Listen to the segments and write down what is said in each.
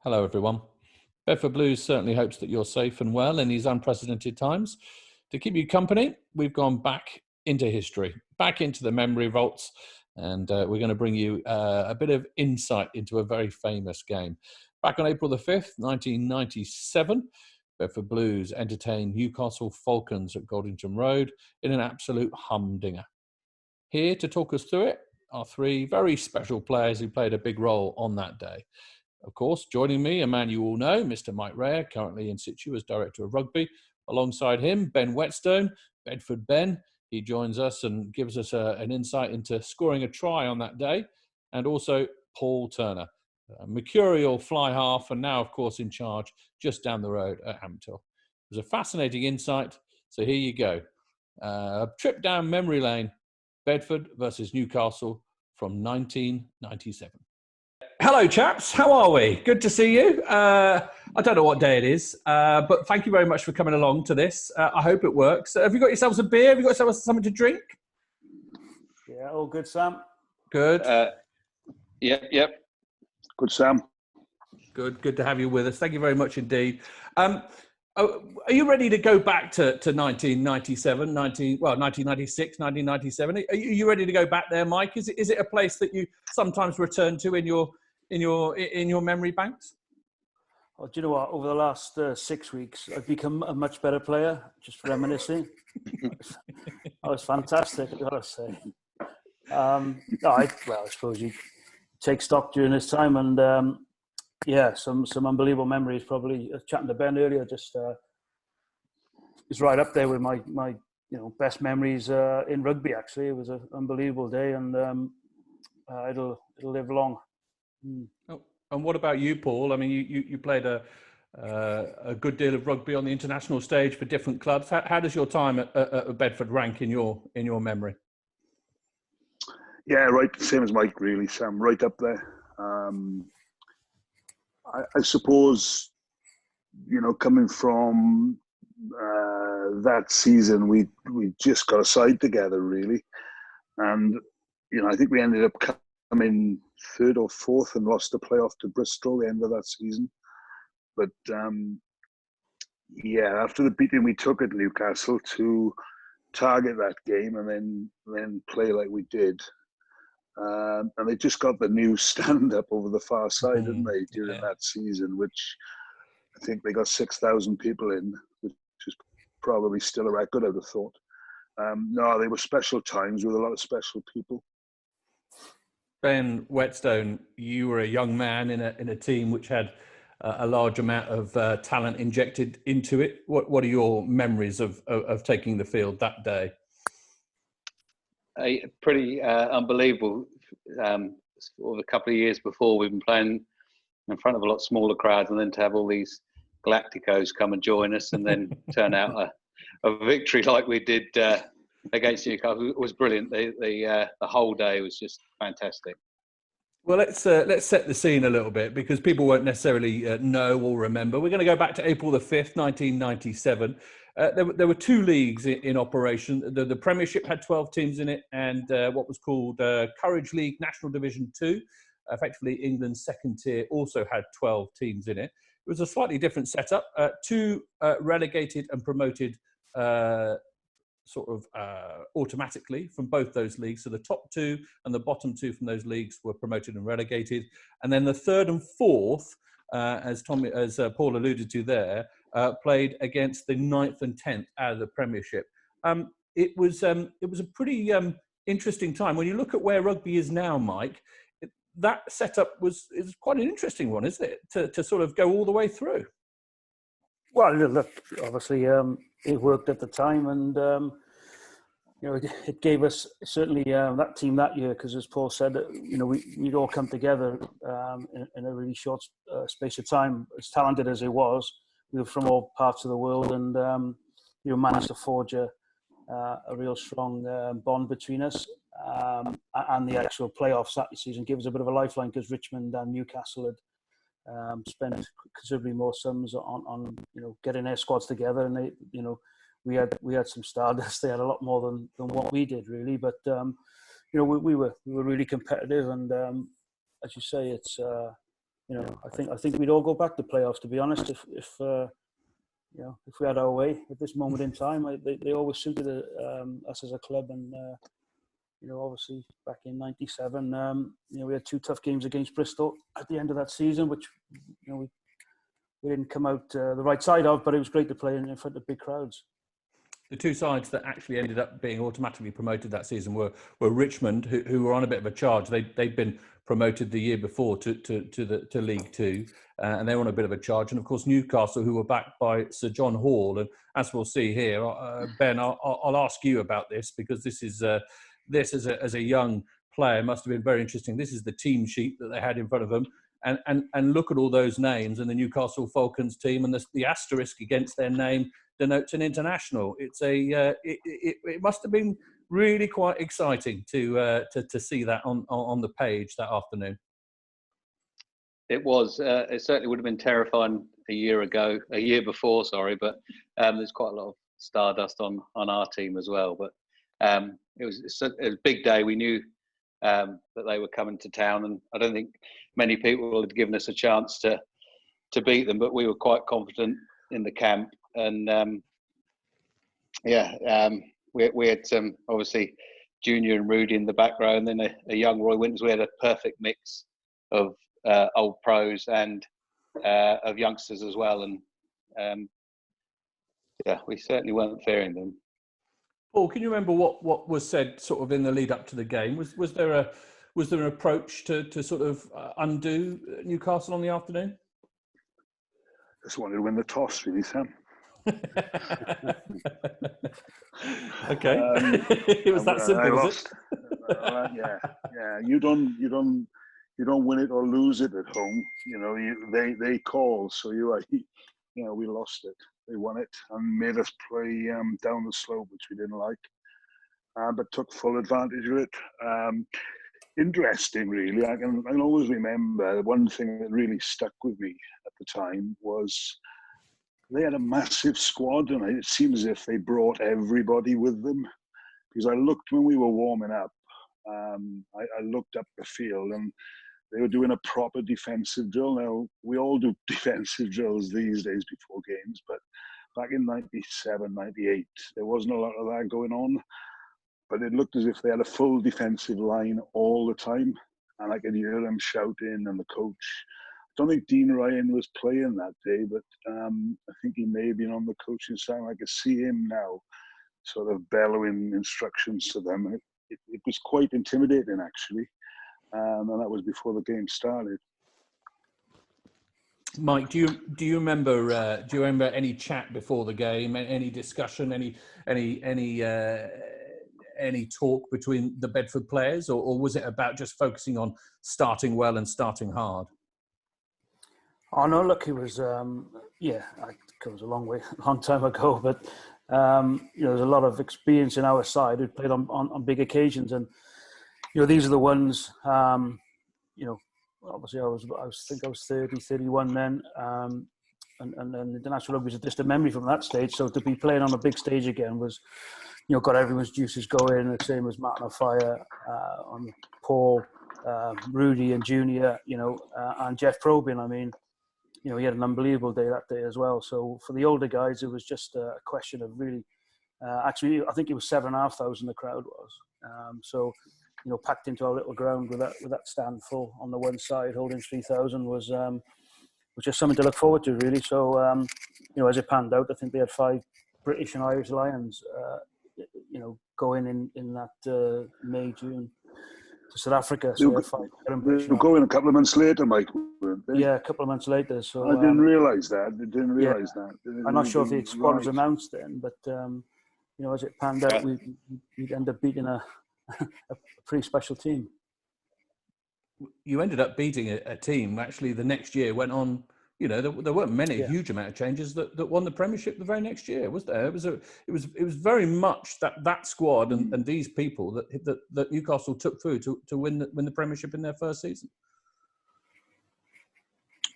Hello, everyone. Bedford Blues certainly hopes that you're safe and well in these unprecedented times. To keep you company, we've gone back into history, back into the memory vaults, and we're going to bring you a bit of insight into a very famous game. Back on April the 5th, 1997, Bedford Blues entertained Newcastle Falcons at Goldington Road in an absolute humdinger. Here to talk us through it are three very special players who played a big role on that day. Of course, joining me, a man you all know, Mr. Mike Rea, currently in situ as Director of Rugby. Alongside him, Ben Whetstone, Bedford Ben. He joins us and gives us an insight into scoring a try on that day. And also Paul Turner, a mercurial fly half, and now, of course, in charge just down the road at Hampton. It was a fascinating insight. So here you go. A trip down memory lane, Bedford versus Newcastle from 1997. Hello, chaps. How are we? Good to see you. I don't know what day it is, but thank you very much for coming along to this. I hope it works. Have you got yourselves a beer? Have you got yourselves something to drink? Yeah, all good, Sam. Good. Yep. Good, Sam. Good to have you with us. Thank you very much indeed. Are you ready to go back to 1997, 1996, 1997? Are you ready to go back there, Mike? Is it a place that you sometimes return to in your memory banks? Well, do you know what? Over the last 6 weeks, I've become a much better player. Just reminiscing. That was fantastic, I've got to say. I suppose you take stock during this time, and some unbelievable memories. Probably chatting to Ben earlier, just it's right up there with my best memories in rugby. Actually, it was an unbelievable day, and it'll live long. Oh, and what about you, Paul? I mean, you played a good deal of rugby on the international stage for different clubs. How does your time at Bedford rank in your memory? Yeah, right. Same as Mike, really, Sam. Right up there. I suppose, coming from that season, we just got a side together, really, and I think we ended up coming third or fourth and lost the playoff to Bristol at the end of that season. But after the beating we took at Newcastle, to target that game and then play like we did. And they just got the new stand-up over the far side, didn't they, during that season, which I think they got 6,000 people in, which is probably still a record, I would have thought. No, they were special times with a lot of special people. Ben Whetstone, you were a young man in a team which had a large amount of talent injected into it. What are your memories of taking the field that day? Pretty unbelievable. For the couple of years before, we've been playing in front of a lot smaller crowds, and then to have all these Galacticos come and join us, and then turn out a victory like we did against Newcastle was brilliant. The whole day was just fantastic. Well, let's set the scene a little bit, because people won't necessarily know or remember. We're going to go back to April the 5th, 1997. There were two leagues in operation. The Premiership had 12 teams in it, and what was called Courage League National Division 2, effectively England's second tier, also had 12 teams in it. It was a slightly different setup. Two relegated and promoted automatically from both those leagues. So the top two and the bottom two from those leagues were promoted and relegated. And then the third and fourth, as Paul alluded to there, played against the 9th and 10th out of the Premiership. It was a pretty interesting time. When you look at where rugby is now, Mike, that setup is quite an interesting one, isn't it? To sort of go all the way through. Well, look, obviously it worked at the time, and it gave us certainly that team that year, because as Paul said, we'd all come together in a really short space of time. As talented as it was, we were from all parts of the world, and managed to forge a real strong bond between us. And the actual playoffs that season gave us a bit of a lifeline, because Richmond and Newcastle had spent considerably more sums on getting their squads together, and we had some stardust. They had a lot more than what we did, really. But we were really competitive, and as you say, it's I think we'd all go back to playoffs, to be honest. If we had our way at this moment in time, they always suited us as a club, and obviously back in '97, we had 2 tough games against Bristol at the end of that season, which we didn't come out the right side of, but it was great to play in front of big crowds. The 2 sides that actually ended up being automatically promoted that season were Richmond, who were on a bit of a charge. They'd been promoted the year before to League Two, and they were on a bit of a charge. And of course, Newcastle, who were backed by Sir John Hall. And as we'll see here, Ben, I'll ask you about this, because this as a young player must have been very interesting. This is the team sheet that they had in front of them. And look at all those names and the Newcastle Falcons team, and the asterisk against their name denotes an international. It's it must have been really quite exciting to see that on the page that afternoon. It was. It certainly would have been terrifying a year before. Sorry, but there's quite a lot of stardust on our team as well. But it was a big day. We knew that they were coming to town, and I don't think many people had given us a chance to beat them, but we were quite confident in the camp. And we had some, obviously, Junior and Rudy in the back row, and then a young Roy Winters. We had a perfect mix of old pros and of youngsters as well. And we certainly weren't fearing them. Paul, can you remember what was said sort of in the lead up to the game? Was there an approach to sort of undo Newcastle on the afternoon? Just wanted to win the toss, really, Sam. Okay, it was that simple. I lost. Yeah. You don't win it or lose it at home. They call, so we lost it. They won it and made us play down the slope, which we didn't like, but took full advantage of it. Interesting, really. I can always remember one thing that really stuck with me at the time was they had a massive squad, and it seemed as if they brought everybody with them. Because I looked when we were warming up, I looked up the field, and they were doing a proper defensive drill. Now, we all do defensive drills these days before games, but back in '97, '98, there wasn't a lot of that going on. But it looked as if they had a full defensive line all the time. And I could hear them shouting, and the coach. I don't think Dean Ryan was playing that day, but I think he may have been on the coaching side. I could see him now sort of bellowing instructions to them. It was quite intimidating, actually. And that was before the game started. Mike, do you remember any chat before the game, any discussion, any talk between the Bedford players, or was it about just focusing on starting well and starting hard? Oh no, look, it was it was a long time ago, but there's a lot of experience in our side who played on big occasions, and these are the ones. Obviously, I was 30, 31 then, and then international rugby was a distant memory from that stage. So to be playing on a big stage again was, got everyone's juices going. The same as Martin O'Fire, on Paul, Rudy and Junior, and Jeff Probin. I mean, he had an unbelievable day that day as well. So for the older guys, it was just a question of really, actually, I think it was 7,500 the crowd was. Packed into our little ground with that stand full on the one side, holding 3,000 was just something to look forward to, really. So, as it panned out, I think they had 5 British and Irish Lions, going in that May, June to South Africa. So they were going a couple of months later, Mike, weren't they? Yeah, a couple of months later. So I didn't realise that. I'm not sure if the squad was announced then, but as it panned out, we'd end up beating a pretty special team. You ended up beating a team. Actually, the next year went on. There weren't many huge amount of changes that won the Premiership the very next year, was there? It was very much that squad and these people that Newcastle took through to win the Premiership in their first season.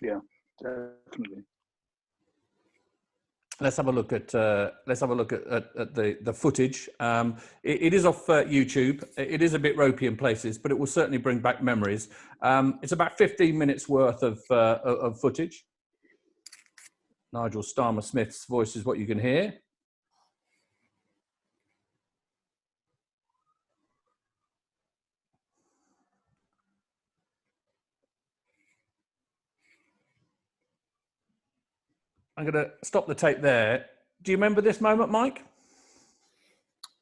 Yeah, definitely. let's have a look at the footage. It is off YouTube. It is a bit ropey in places, but it will certainly bring back memories. It's about 15 minutes worth of footage. Nigel Starmer-Smith's voice is what you can hear. I'm going to stop the tape there. Do you remember this moment, Mike?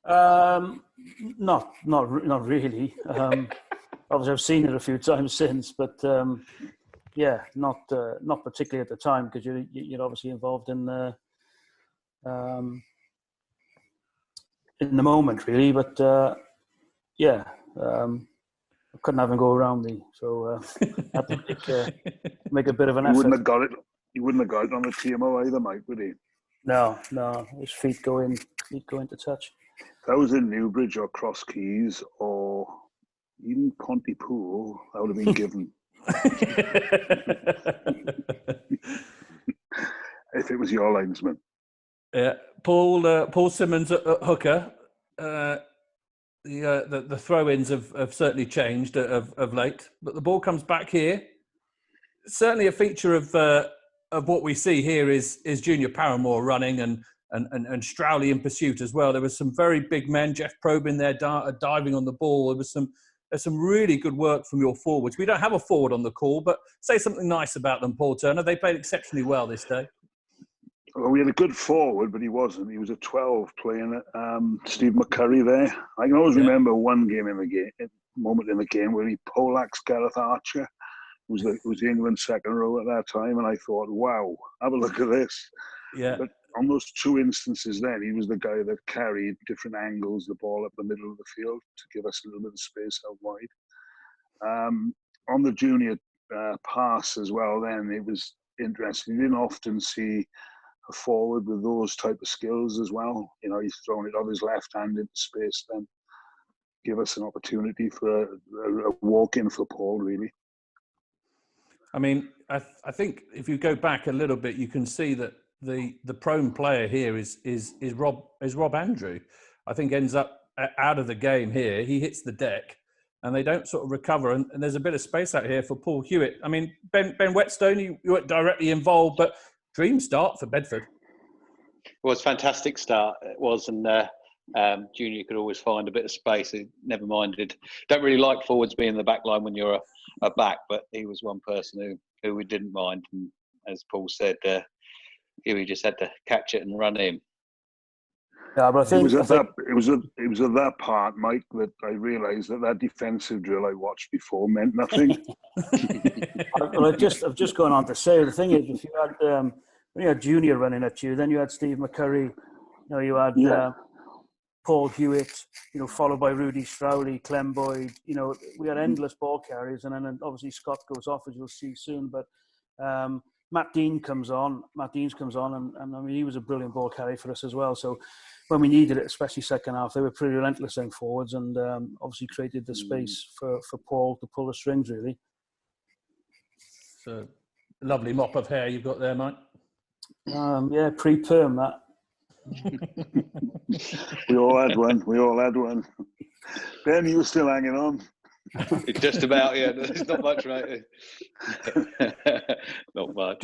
Not really. Obviously, I've seen it a few times since, but yeah, not particularly at the time, because you're obviously involved in the moment, really. But yeah, I couldn't have him go around me, so I had to make a bit of an effort. He wouldn't have got it. He wouldn't have got it on the TMO either, Mike, would he? No, his feet go into touch. If that was in Newbridge or Cross Keys or even Pontypool, that would have been given. If it was your linesman. Yeah, Paul Simmons at hooker. The throw-ins have certainly changed of late, but the ball comes back here. Certainly, a feature of what we see here is Junior Paramore running and Strowley in pursuit as well. There was some very big men. Jeff Probyn there diving on the ball. There's some really good work from your forwards. We don't have a forward on the call, but say something nice about them, Paul Turner. They played exceptionally well this day. Well, we had a good forward, but he wasn't. He was a 12 playing Steve McCurry there. I can always remember one moment in the game where he poleaxed Gareth Archer. It was the England second row at that time, and I thought, wow, have a look at this. Yeah. But on those two instances then, he was the guy that carried different angles, the ball up the middle of the field to give us a little bit of space out wide. On the junior pass as well then, it was interesting. You didn't often see a forward with those type of skills as well. You know, he's thrown it on his left hand into space, then give us an opportunity for a walk-in for Paul, really. I mean, I think if you go back a little bit, you can see that the prone player here is Rob Andrew. I think ends up out of the game here. He hits the deck, and they don't sort of recover. And there's a bit of space out here for Paul Hewitt. I mean, Ben Whetstone, you weren't directly involved, but dream start for Bedford. It was a fantastic start. It was, and Junior could always find a bit of space. He never minded. Don't really like forwards being in the back line when you're a back, but he was one person who we didn't mind. And as Paul said, Huey just had to catch it and run in. Yeah, but I think it was at that part, Mike, that I realised that defensive drill I watched before meant nothing. Well, I've just gone on to say, the thing is, if you had when you had Junior running at you, then you had Steve McCurry, you had Paul Hewitt, followed by Rudy Strowley, Clem Boyd. We had endless ball carriers, and then obviously Scott goes off, as you'll see soon. But Matt Dean comes on. And I mean, he was a brilliant ball carrier for us as well. So when we needed it, especially second half, they were pretty relentless going forwards, and obviously created the space for Paul to pull the strings, really. So lovely mop of hair you've got there, Mike. Yeah, pre-perm that. We all had one. Ben, you were still hanging on. Just about, yeah. There's not much, mate. Not much.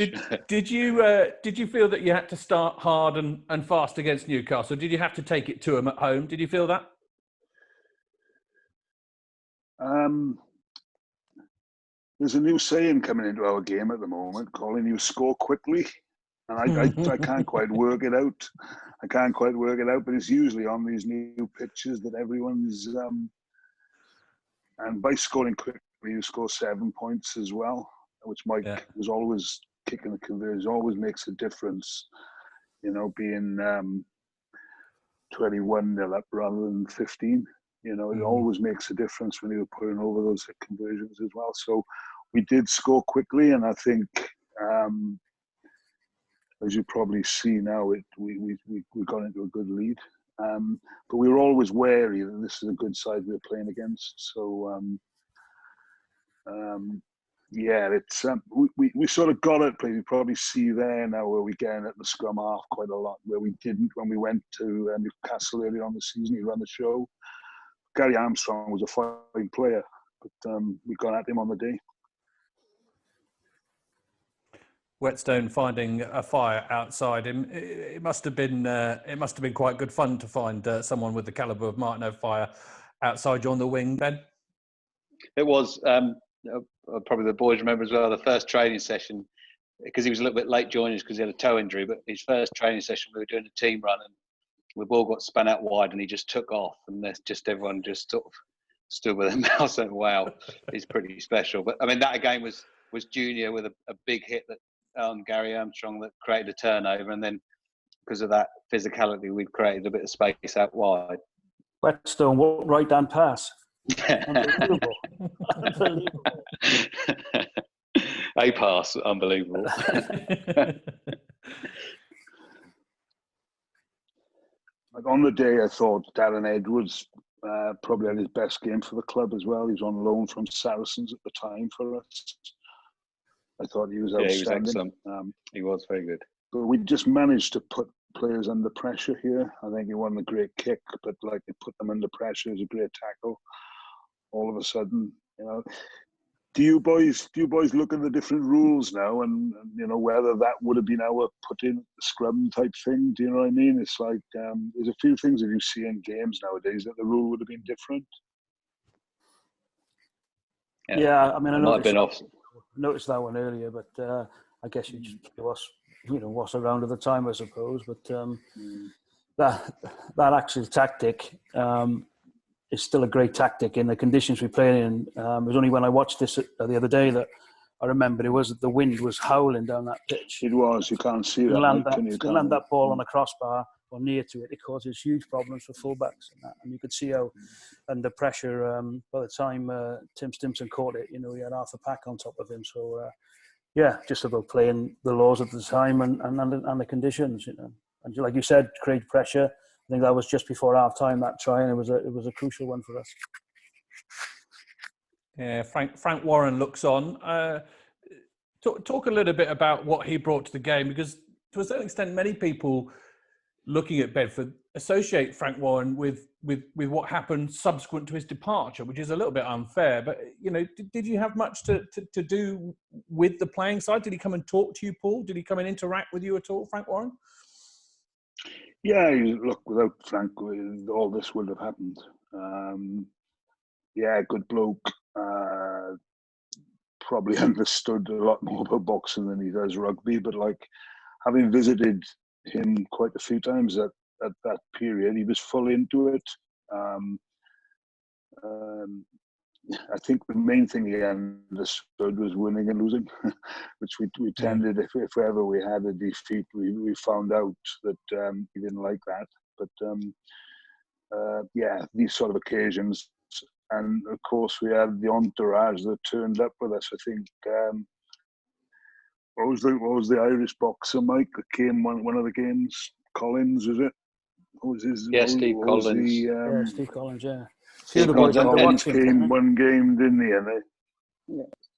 Did you feel that you had to start hard and fast against Newcastle? Did you have to take it to them at home? Did you feel that? There's a new saying coming into our game at the moment, calling you score quickly. And I can't quite work it out. But it's usually on these new pitches that everyone's... and by scoring quickly, you score 7 points as well, which Mike was always kicking the conversion. Always makes a difference, being 21-0 up rather than 15. It always makes a difference when you're putting over those conversions as well. So we did score quickly, and I think, as you probably see now, we got into a good lead. But we were always wary that this is a good side we're playing against. So, Yeah, it's we sort of got it. You probably see there now where we get at the scrum half quite a lot, where we didn't when we went to Newcastle early on the season. He ran the show. Gary Armstrong was a fine player, but we got at him on the day. Whetstone finding a fire outside him. It must have been quite good fun to find someone with the calibre of Martin O'Fire outside you on the wing, Ben. It was probably the boys remember as well the first training session, because he was a little bit late joining us because he had a toe injury. But his first training session, we were doing a team run, and the ball got spun out wide, and he just took off, and there's just everyone just sort of stood with their mouths and wow, he's pretty special. But I mean, that again was Junior with a big hit that Gary Armstrong that created a turnover, and then because of that physicality, we've created a bit of space out wide. Whetstone, what right-hand pass? Unbelievable. Unbelievable. A pass, unbelievable. Like on the day, I thought Darren Edwards probably had his best game for the club as well. He was on loan from Saracens at the time for us. I thought he was outstanding. He was excellent. He was very good. But we just managed to put players under pressure here. I think he won a great kick, but like they put them under pressure. It was a great tackle. All of a sudden, do you boys look at the different rules now, and whether that would have been our put in scrum type thing? Do you know what I mean? It's like there's a few things that you see in games nowadays that the rule would have been different. Yeah, I mean, I noticed that one earlier, but I guess you just what's around at the time, I suppose. But that actual tactic is still a great tactic in the conditions we play in. It was only when I watched this the other day that I remembered the wind was howling down that pitch. It was. You can't see that. Land that ball on a crossbar or near to it. It causes huge problems for fullbacks and you could see how under pressure by the time Tim Stimson caught it, he had half the pack on top of him. So just about playing the laws at the time and the conditions, and like you said, create pressure. I think that was just before half time, that try, and it was a crucial one for us. Yeah, Frank Warren looks on. Talk a little bit about what he brought to the game, because to a certain extent, many people looking at Bedford associate Frank Warren with what happened subsequent to his departure, which is a little bit unfair. But did you have much to do with the playing side? Did he come and talk to you, Paul? Did he come and interact with you at all, Frank Warren? Yeah, look, without Frank, all this would have happened. Good bloke. Probably understood a lot more about boxing than he does rugby, but like having visited him quite a few times at that period, he was full into it. I think the main thing he understood was winning and losing, which we tended, if ever we had a defeat, we found out that he didn't like that. But these sort of occasions, and of course we had the entourage that turned up with us. I think what was the Irish boxer, Mike, that came one of the games? Collins, was it? What was his? Yeah, Steve Collins. Steve Collins, yeah. Steve Collins came one game, didn't he? And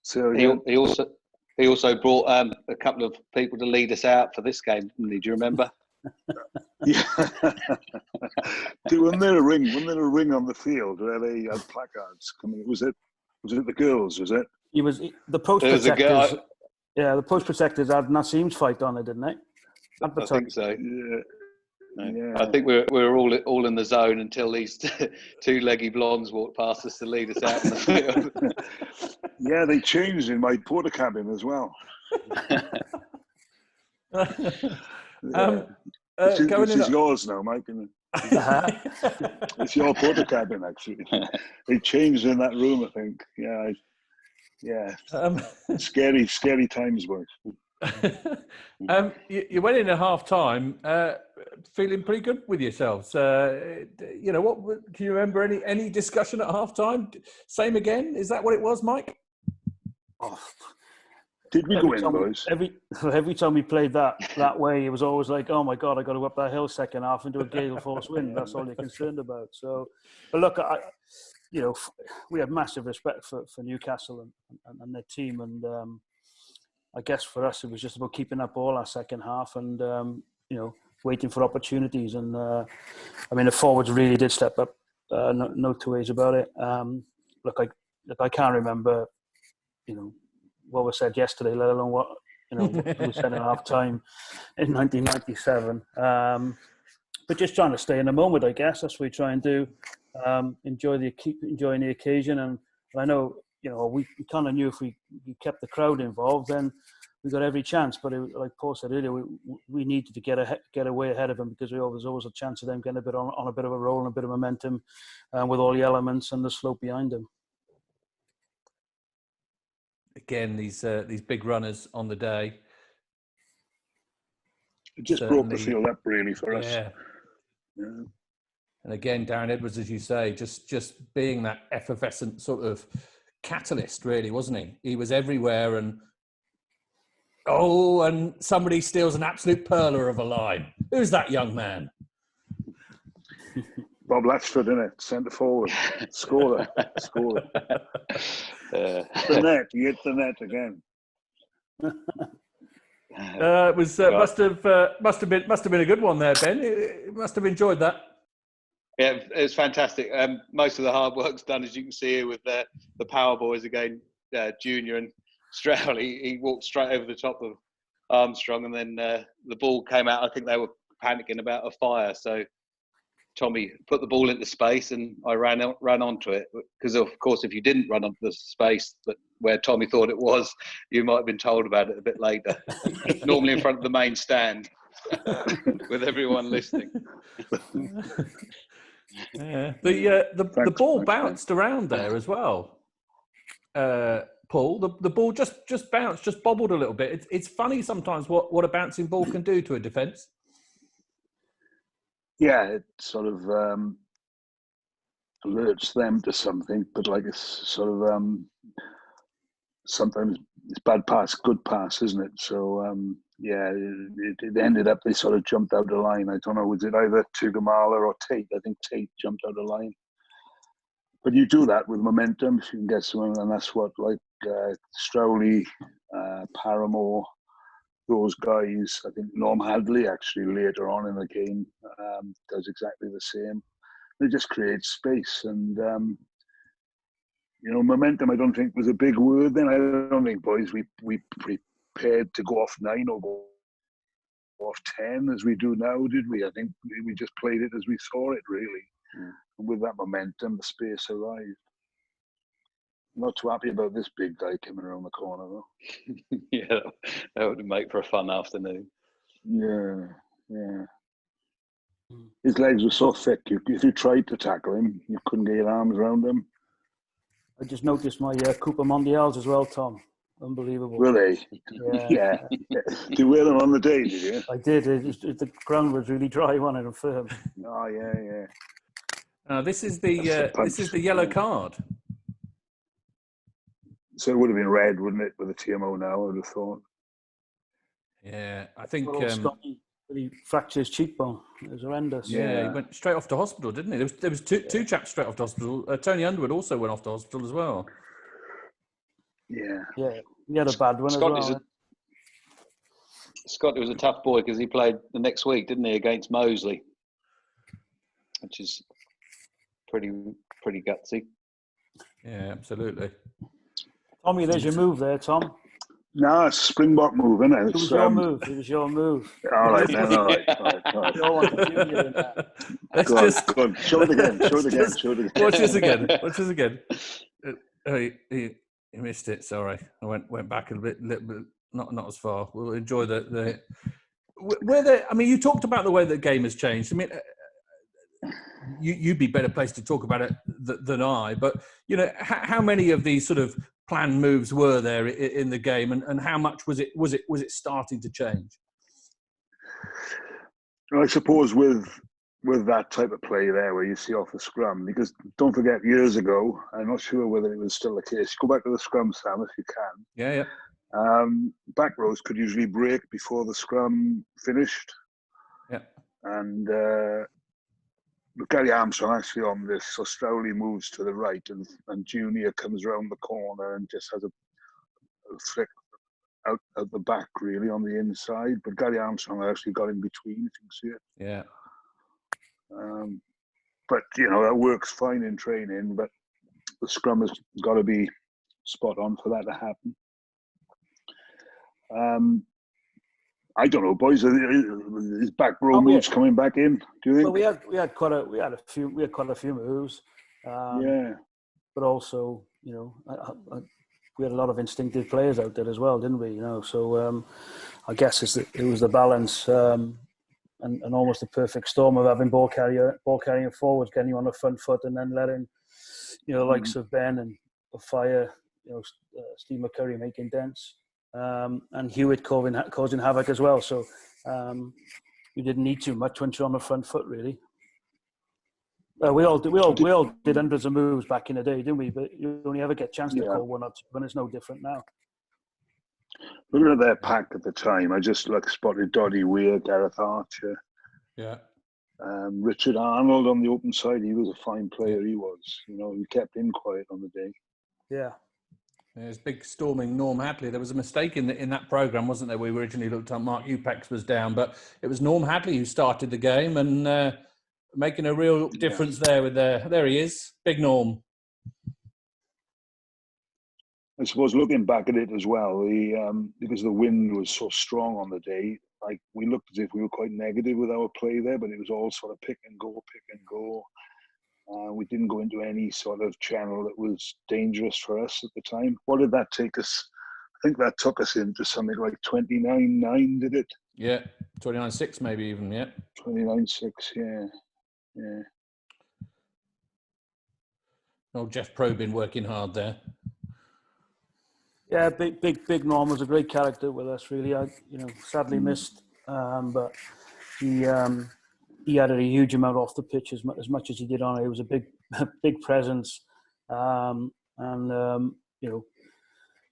so he also brought a couple of people to lead us out for this game, didn't he? Do you remember? Yeah. Wasn't there a ring on the field where they had placards coming? Was it the girls? Was it? He was the post protectors. Yeah, the post protectors had Nassim's fight on it, didn't they? I think so. Yeah. Yeah. I think we were all in the zone until these two leggy blondes walked past us to lead us out in the field. Yeah, they changed in my porter cabin as well. This is yours now, Mike. It's your porter cabin, actually. They changed in that room, I think. Yeah. Scary times, boys. You went in at half time feeling pretty good with yourselves. What can you remember? Any discussion at half time? Same again? Is that what it was, Mike? Oh, did we go in, boys? Every time we played that way, it was always like, oh my God, I got to go up that hill second half and do a gale force wind. That's all you're concerned about. So, but look, you know, we had massive respect for Newcastle and their team, and I guess for us it was just about keeping up all our second half and you know, waiting for opportunities. And I mean, the forwards really did step up. No two ways about it. Look, I can't remember, you know, what was said yesterday, let alone what, you know, what was said in half time in 1997. But just trying to stay in the moment, I guess. That's what we try and do. Keep enjoying the occasion. And I know, you know, we kind of knew if we kept the crowd involved, then we got every chance. But like Paul said earlier, we needed to get away ahead of them, because there was always a chance of them getting on a bit of a roll and a bit of momentum with all the elements and the slope behind them. Again, these big runners on the day. It just broke the field up really for us. Yeah. And again, Darren Edwards, as you say, just being that effervescent sort of catalyst, really, wasn't he? He was everywhere, and somebody steals an absolute perler of a line. Who's that young man? Bob Latchford, innit? Centre forward, scorer. The net, you hit the net again. It was must have been a good one there, Ben. You must have enjoyed that. Yeah, it was fantastic. Most of the hard work's done, as you can see here, with the power boys again, Junior and Stroud. He walked straight over the top of Armstrong, and then the ball came out. I think they were panicking about a fire, so Tommy put the ball into space, and I ran onto it. Because of course, if you didn't run onto the space where Tommy thought it was, you might have been told about it a bit later. Normally in front of the main stand, with everyone listening. Yeah. The ball bounced around there as well. Paul, the ball just bounced, just bobbled a little bit. It's funny sometimes what a bouncing ball can do to a defence. Yeah, it sort of alerts them to something, but like it's sort of sometimes it's bad pass, good pass, isn't it? So yeah, it ended up they sort of jumped out the line. I don't know, was it either Tugamala or Tate? I think Tate jumped out the line. But you do that with momentum if you can get someone, and that's what like Strowley, Paramore, those guys. I think Norm Hadley actually later on in the game does exactly the same. They just create space, and you know, momentum. I don't think was a big word then. I don't think, boys, we prepared to go off 9 or go off 10 as we do now, did we? I think we just played it as we saw it, really. Yeah. And with that momentum, the space arrived. Not too happy about this big guy coming around the corner, though. Yeah, that would make for a fun afternoon. Yeah. His legs were so thick, if you tried to tackle him, you couldn't get your arms around him. I just noticed my Cooper Mondials as well, Tom. Unbelievable. Were they? Yeah. Did you wear them on the day, did you? I did. The ground was really dry, wasn't it, firm. Oh, yeah. This is the yellow card. So it would have been red, wouldn't it, with the TMO now, I would have thought. Yeah, I think... he fractured his cheekbone. It was horrendous. Yeah, he went straight off to hospital, didn't he? There was two chaps straight off to hospital. Tony Underwood also went off to hospital as well. Yeah, he had a bad one Scott was a tough boy because he played the next week, didn't he, against Moseley, which is pretty gutsy. Yeah, absolutely. Tommy, there's your move there, Tom. No, it's a Springbok move, isn't it? It was your move. It was your move. All right, then. All right. Don't want to do you in that. Go on. Show it again. Watch this again. He missed it. Sorry, I went back a little bit, not as far. We'll enjoy the. I mean, you talked about the way the game has changed. I mean, you'd be better placed to talk about it than I. But you know, how many of these sort of planned moves were there in the game, and how much was it starting to change? I suppose with that type of play there, where you see off the scrum, because don't forget years ago, I'm not sure whether it was still the case. Go back to the scrum, Sam, if you can. Yeah. Back rows could usually break before the scrum finished. Yeah. And Gary Armstrong actually on this. So Strowley moves to the right, and Junior comes around the corner and just has a flick out the back, really, on the inside. But Gary Armstrong actually got in between, if you can see it. Yeah. But, you know, that works fine in training, but the scrum has got to be spot on for that to happen. I don't know, boys. Is back row moves coming back in? Do you think? Well, we had quite a few moves. Yeah. But also, you know, we had a lot of instinctive players out there as well, didn't we? You know, so I guess it was the balance and almost the perfect storm of having ball carrying forwards, getting you on the front foot, and then letting, you know, the likes of Ben and Fire, you know, Steve McCurry making dents. And Hewitt causing havoc as well. So you didn't need too much once you're on the front foot, really. We all did hundreds of moves back in the day, didn't we? But you only ever get a chance to call one or two, when it's no different now. Looking at their pack at the time, I just spotted Doddy Weir, Gareth Archer. Yeah. Richard Arnold on the open side. He was a fine player, he was. You know, he kept him quiet on the day. Yeah. There's big storming Norm Hadley. There was a mistake in that programme, wasn't there? We originally looked at Mark Upex was down, but it was Norm Hadley who started the game and making a real difference there. There he is, big Norm. I suppose looking back at it as well, because the wind was so strong on the day, like we looked as if we were quite negative with our play there, but it was all sort of pick and go. We didn't go into any sort of channel that was dangerous for us at the time. What did that take us? I think that took us into something like 29-9, did it? Yeah, 29-6 maybe even, yeah. 29-6, yeah. Oh, Jeff Probyn working hard there. Yeah, big Norm was a great character with us, really. Sadly missed, but he added a huge amount off the pitch as much as he did on it. He was a big presence, and you know,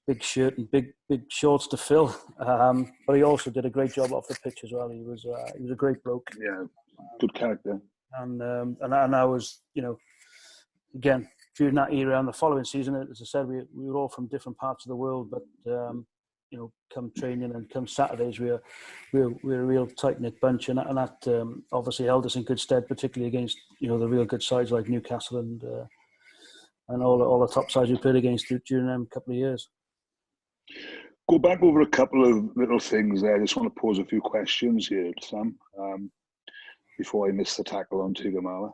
big shirt and big shorts to fill. But he also did a great job off the pitch as well. He was a great bloke. Yeah, good character. And I was, you know, again during that era and the following season, as I said, we were all from different parts of the world, but you know, come training and come Saturdays, we're a real tight knit bunch, and that obviously held us in good stead, particularly against, you know, the real good sides like Newcastle and all the top sides we played against during them couple of years. Go back over a couple of little things there. I just want to pose a few questions here, Sam, before I miss the tackle on Tigamala.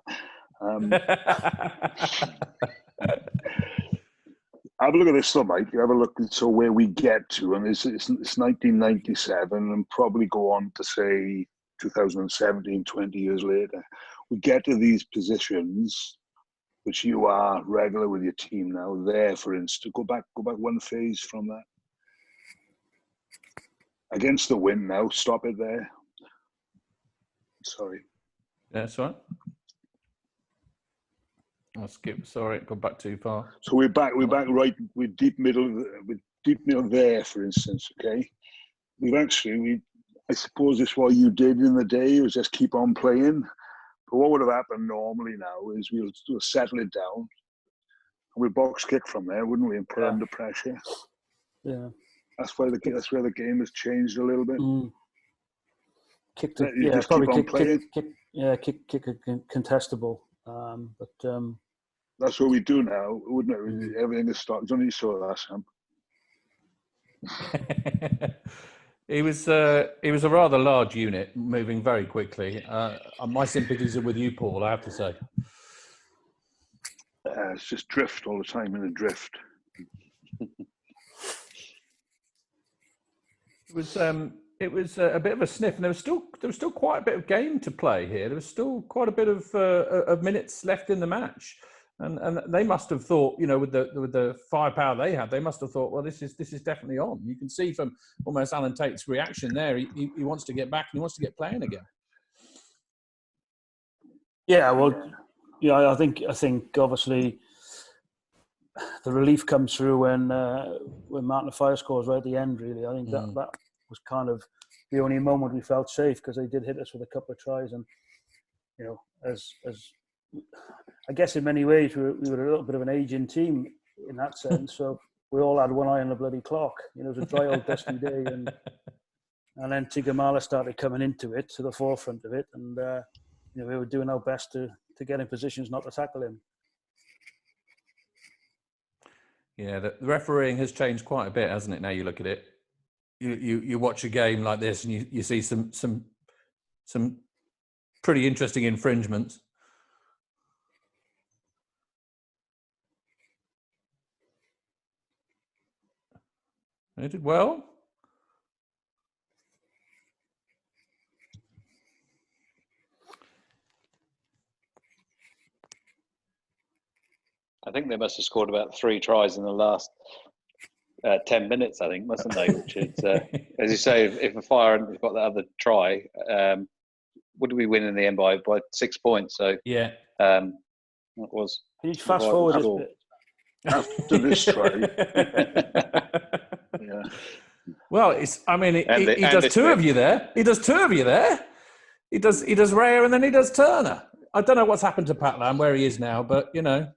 Have a look at this though, Mike. You have a look at where we get to, and it's 1997, and probably go on to say 2017, 20 years later. We get to these positions, which you are regular with your team now. There, for instance, go back one phase from that. Against the wind now. Stop it there. Sorry. That's right. I'll skip. Sorry, got back too far. So we're back right. We're deep middle there, for instance. Okay. I suppose it's what you did in the day was just keep on playing. But what would have happened normally now is we'll settle it down and we'll box kick from there, wouldn't we? And put under pressure. Yeah. That's where the game has changed a little bit. Kick contestable. But that's what we do now, wouldn't it? Everything is started. Don't you saw that, Sam? He was a rather large unit, moving very quickly. My sympathies are with you, Paul, I have to say. It's just drift all the time, in a drift. It was a bit of a sniff, and there was still quite a bit of game to play here. There was still quite a bit of minutes left in the match, and they must have thought, you know, with the firepower they had, they must have thought, well, this is definitely on. You can see from almost Alan Tate's reaction there, he wants to get back and he wants to get playing again. Yeah, well, yeah, I think obviously the relief comes through when Martin Fire scores right at the end. Really, I think that was kind of the only moment we felt safe, because they did hit us with a couple of tries, and you know, as I guess in many ways we were a little bit of an aging team in that sense. So we all had one eye on the bloody clock. You know, it was a dry old dusty day, and then Tigamala started coming into it, to the forefront of it, and you know, we were doing our best to get in positions not to tackle him. Yeah, the refereeing has changed quite a bit, hasn't it? Now you look at it, you watch a game like this, and you see some pretty interesting infringements. They did well. I think they must have scored about 3 tries in the last 10 minutes, I think, mustn't they? Which is, as you say, if a Fire hadn't got that other try, what did we win in the end by 6 points? So yeah, that was. Can you fast forward this bit? After this try. Yeah. Well, he does two of you there. He does 2 of you there. He does Raya and then he does Turner. I don't know what's happened to Pat Lam, where he is now, but you know.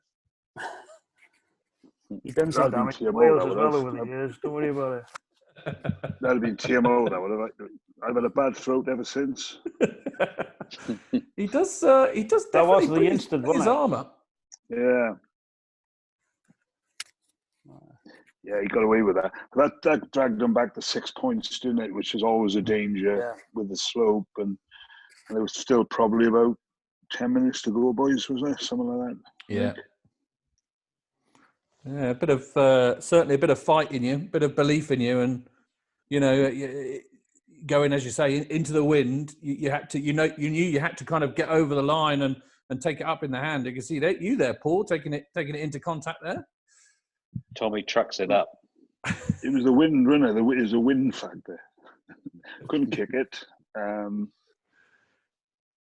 He's done some damage to Wales as well over the years. Don't worry about it. That'd have been TMO. That would have. I've had a bad throat ever since. He does definitely That was the bring instant, his wasn't it? arm up. Yeah. Yeah, he got away with that. That dragged them back to 6 points, didn't it? Which is always a danger with the slope, and there was still probably about 10 minutes to go, boys. Was there something like that? Yeah. Yeah, a bit of certainly a bit of fight in you, a bit of belief in you, and you know, going, as you say, into the wind. You had to, you knew you had to kind of get over the line and take it up in the hand. You can see that you there, Paul, taking it into contact there. Tommy trucks it up. It was the wind runner. It was a wind factor. Couldn't kick it. And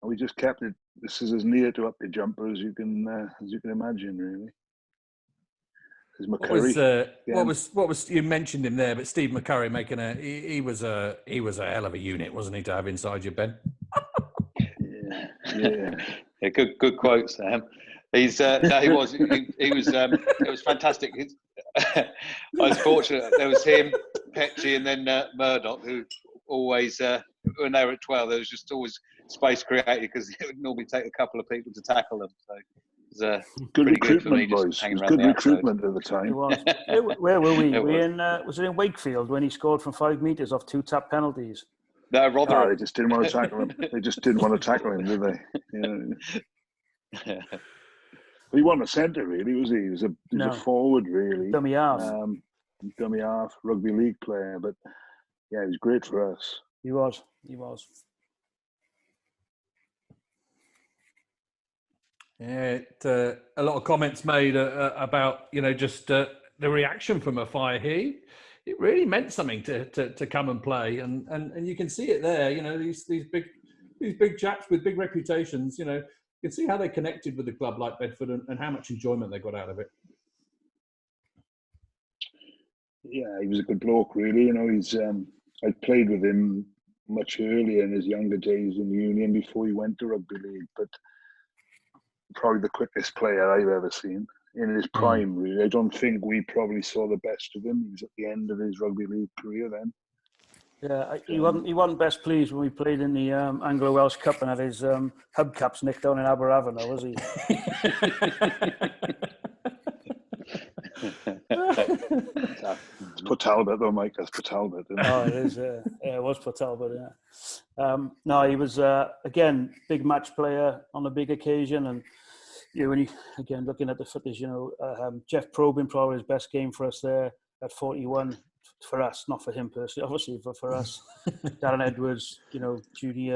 we just kept it. This is as near to up the jumper as you can imagine, really. What was you mentioned him there, but Steve McCurry making he was a hell of a unit, wasn't he, to have inside you, Ben? Yeah. Good quote, Sam. He's no, he was it was fantastic. I was fortunate. There was him, Petchy, and then Murdoch, who always when they were at 12, there was just always space created because it would normally take a couple of people to tackle them. So it was good recruitment, boys. It was good recruitment at the time. It was. Where were we? Was it in Wakefield when he scored from 5 metres off 2 tap penalties? No, Rotherham. Oh, they just didn't want to tackle him. They just didn't want to tackle him, did they? Yeah. He wasn't a centre, really, was he? He was a forward, really. Dummy half. Dummy half, rugby league player. But, yeah, he was great for us. He was. Yeah, a lot of comments made about, you know, just the reaction from a Fire here. It really meant something to come and play, and you can see it there. You know, these big chaps with big reputations. You know, you can see how they connected with a club like Bedford and how much enjoyment they got out of it. Yeah, he was a good bloke, really. You know, I played with him much earlier in his younger days in Union before he went to rugby league, but probably the quickest player I've ever seen in his prime, really. I don't think we probably saw the best of him. He was at the end of his rugby league career then. Yeah, he wasn't best pleased when we played in the Anglo-Welsh Cup and had his hubcaps nicked down in Aberavon, was he? It's Port Talbot, though, Mike. That's Port Talbot. Oh, it is. Yeah, it was Port Talbot. Yeah. No, he was again big match player on a big occasion, and you know, when you again looking at the footage, you know, Jeff Probyn probably his best game for us there at 41 for us, not for him personally, obviously, but for us. Darren Edwards, you know, Judy,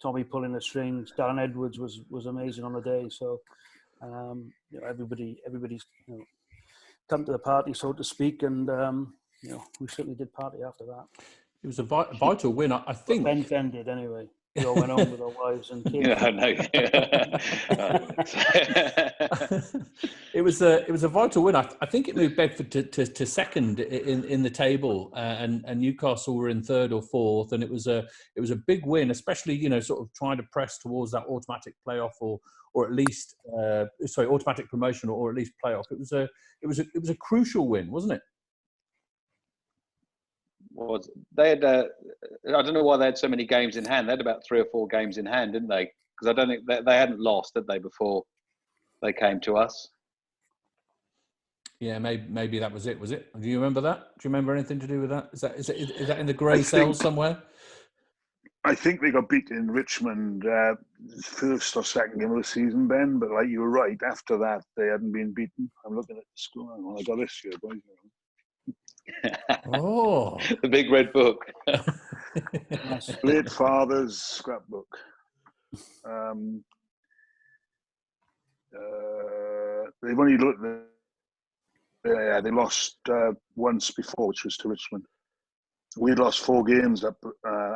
Tommy pulling the strings. Darren Edwards was amazing on the day. So you know, everybody's you know, come to the party, so to speak, and you know, we certainly did party after that. It was a vital win, I think. Ben did anyway. we all went home with our wives and kids. No, no. It was a vital win. I think it moved Bedford to second in the table, and Newcastle were in third or fourth, and it was a big win, especially sort of trying to press towards that automatic playoff or at least automatic promotion or at least playoff. It was a crucial win, wasn't it? They had I don't know why they had so many games in hand. They had about 3 or 4 games in hand, didn't they? Because I don't think they hadn't lost, did they, before they came to us? Yeah, maybe that was it. Was it? Do you remember that? Do you remember anything to do with that? Is that in the grey cells somewhere? I think they got beat in Richmond first or second game of the season, Ben. But like you were right, after that they hadn't been beaten. I'm looking at the score. I got this here, boys. Oh, the big red book. Late father's scrapbook. They've only looked. They lost once before, which was to Richmond. We'd lost 4 games up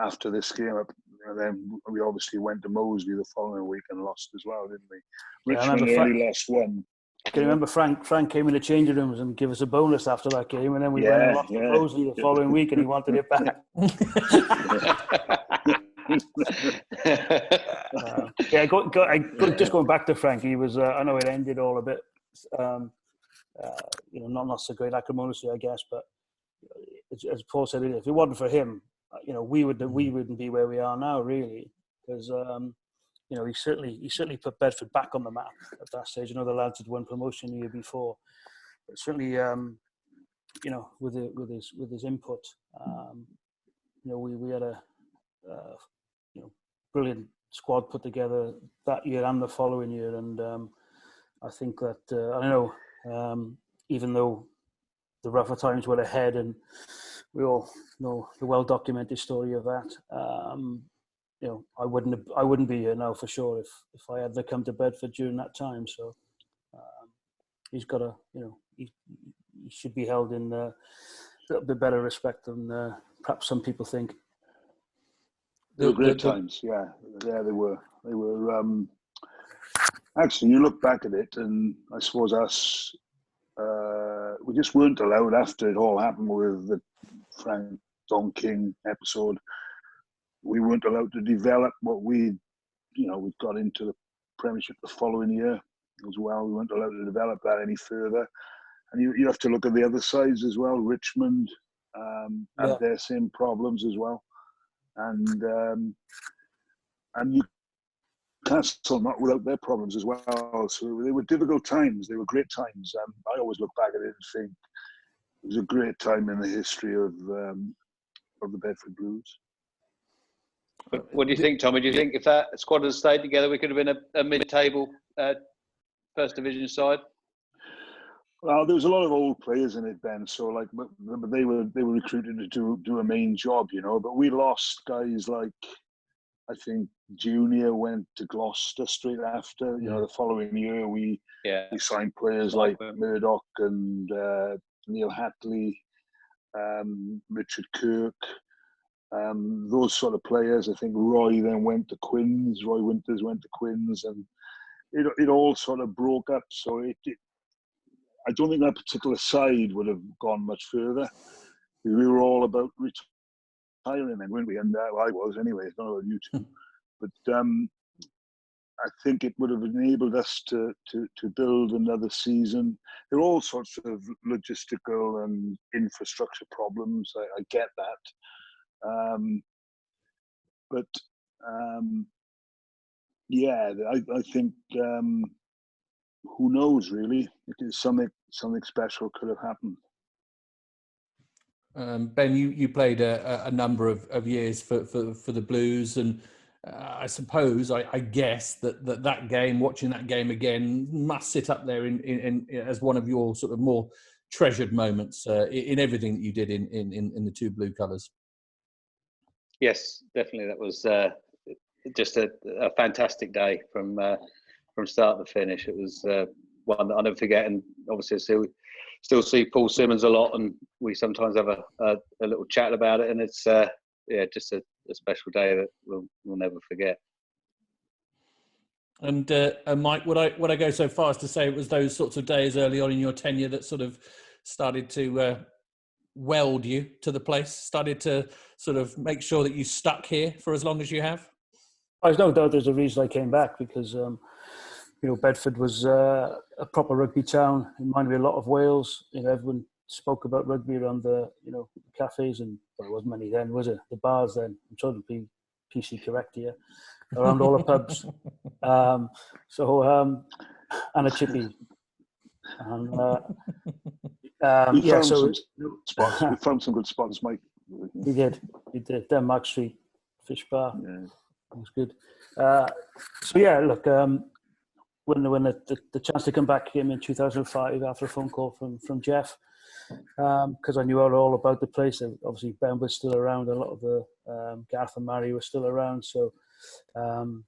after this game, and then we obviously went to Moseley the following week and lost as well, didn't we? Richmond only lost 1. Can you remember Frank came in the changing rooms and gave us a bonus after that game, and then we went and lost to Moseley the following week, and he wanted it back. Just going back to Frank, he was. I know it ended all a bit, not so great acrimoniously, I guess. But as Paul said, if it wasn't for him, we wouldn't be where we are now, really, because. He certainly put Bedford back on the map at that stage. I know the lads had won promotion the year before, but certainly, with his input, we had a brilliant squad put together that year and the following year, and I think that I know even though the rougher times were ahead, and we all know the well-documented story of that. I wouldn't be here now for sure if I had to come to Bedford during that time. So he's got he should be held in a little bit better respect than perhaps some people think. They were great times, yeah, they were. They were. Actually, you look back at it, and I suppose us, we just weren't allowed after it all happened with the Frank Don King episode. We weren't allowed to develop what we got into the Premiership the following year as well. We weren't allowed to develop that any further. And you have to look at the other sides as well. Richmond had their same problems as well. And Newcastle not without their problems as well. So they were difficult times. They were great times. I always look back at it and think it was a great time in the history of the Bedford Blues. But what do you think, Tommy? Do you think if that squad had stayed together, we could have been a mid-table First Division side? Well, there was a lot of old players in it, Ben. So but they were recruited to do a main job, But we lost guys like, I think Junior went to Gloucester straight after. The following year we signed players like Murdoch and Neil Hatley, Richard Kirk. Those sort of players. I think Roy then went to Quins. Roy Winters went to Quins, and it all sort of broke up. So I don't think that particular side would have gone much further. We were all about retiring then, weren't we? And I was anyway. It's not about you two, but I think it would have enabled us to build another season. There are all sorts of logistical and infrastructure problems. I get that. I think who knows really? Because something special could have happened. Ben, you played a number of years for the Blues, and I suppose I guess that game, watching that game again, must sit up there in as one of your sort of more treasured moments in everything that you did in the 2 blue colours. Yes, definitely. That was just a fantastic day from start to finish. It was one that I'll never forget, and obviously still see Paul Simmons a lot, and we sometimes have a little chat about it. And it's yeah, just a special day that we'll never forget. And Mike, would I go so far as to say it was those sorts of days early on in your tenure that sort of started to weld you to the place, started to sort of make sure that you stuck here for as long as you have? There's no doubt there's a reason I came back, because Bedford was a proper rugby town. It reminded me a lot of Wales. Everyone spoke about rugby around the cafes, and well, there wasn't many then, was it? The bars then. I'm trying to be PC correct here. Around all the pubs. And a chippy. And we found some good spots, Mike. We did. Denmark Street Fish Bar. Yeah. It was good. So yeah, look, when the chance to come back came in 2005 after a phone call from Jeff, because I knew all about the place. Obviously, Ben was still around. A lot of the Garth and Mary were still around. So, it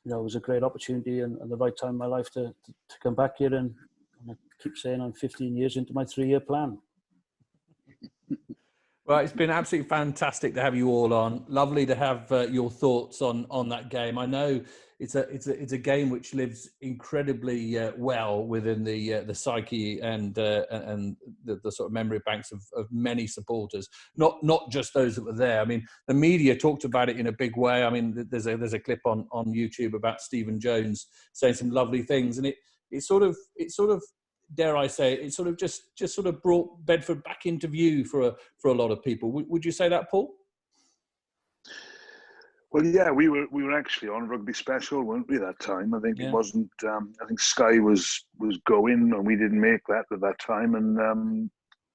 was a great opportunity and the right time in my life to come back here. And I keep saying I'm 15 years into my 3-year plan. Well, it's been absolutely fantastic to have you all on. Lovely to have your thoughts on that game. I know it's a game which lives incredibly well within the psyche and the sort of memory banks of many supporters. Not just those that were there. I mean, the media talked about it in a big way. I mean, there's a clip on YouTube about Stephen Jones saying some lovely things, and it sort of dare I say, it sort of just sort of brought Bedford back into view for a lot of people. Would you say that, Paul? Well, yeah, we were actually on Rugby Special, weren't we, that time? I think it wasn't. I think Sky was going, and we didn't make that at that time, and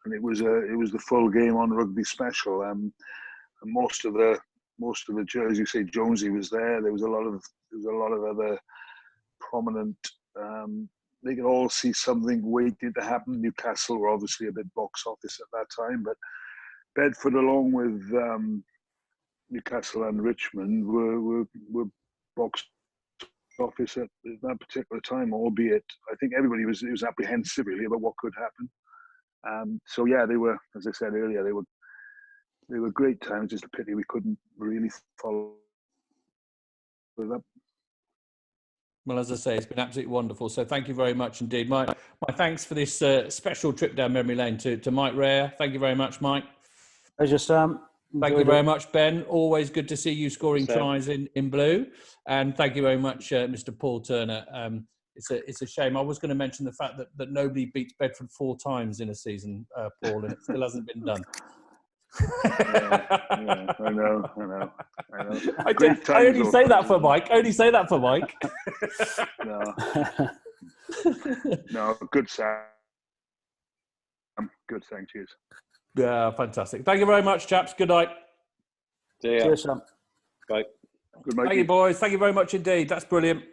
it was the full game on Rugby Special. And most of the as you say, Jonesy was there. There was a lot of other prominent. They could all see something waiting to happen. Newcastle were obviously a bit box office at that time, but Bedford, along with Newcastle and Richmond, were box office at that particular time. Albeit, I think everybody was apprehensive really about what could happen. So yeah, they were, as I said earlier, they were great times. Just a pity we couldn't really follow it up. Well, as I say, it's been absolutely wonderful. So thank you very much indeed. My thanks for this special trip down memory lane to Mike Rare. Thank you very much, Mike. Pleasure, Sam. Thank you very much, Ben. Always good to see you scoring tries in blue. And thank you very much, Mr. Paul Turner. It's a shame. I was going to mention the fact that nobody beats Bedford 4 times in a season, Paul, and it still hasn't been done. Yeah, I know. I only say that for Mike. No, good, Sam. Good, thank you. Yeah, fantastic. Thank you very much, chaps. Good night. See ya. Cheers, Sam. Bye. Good night. Thank you, boys. Thank you very much indeed. That's brilliant.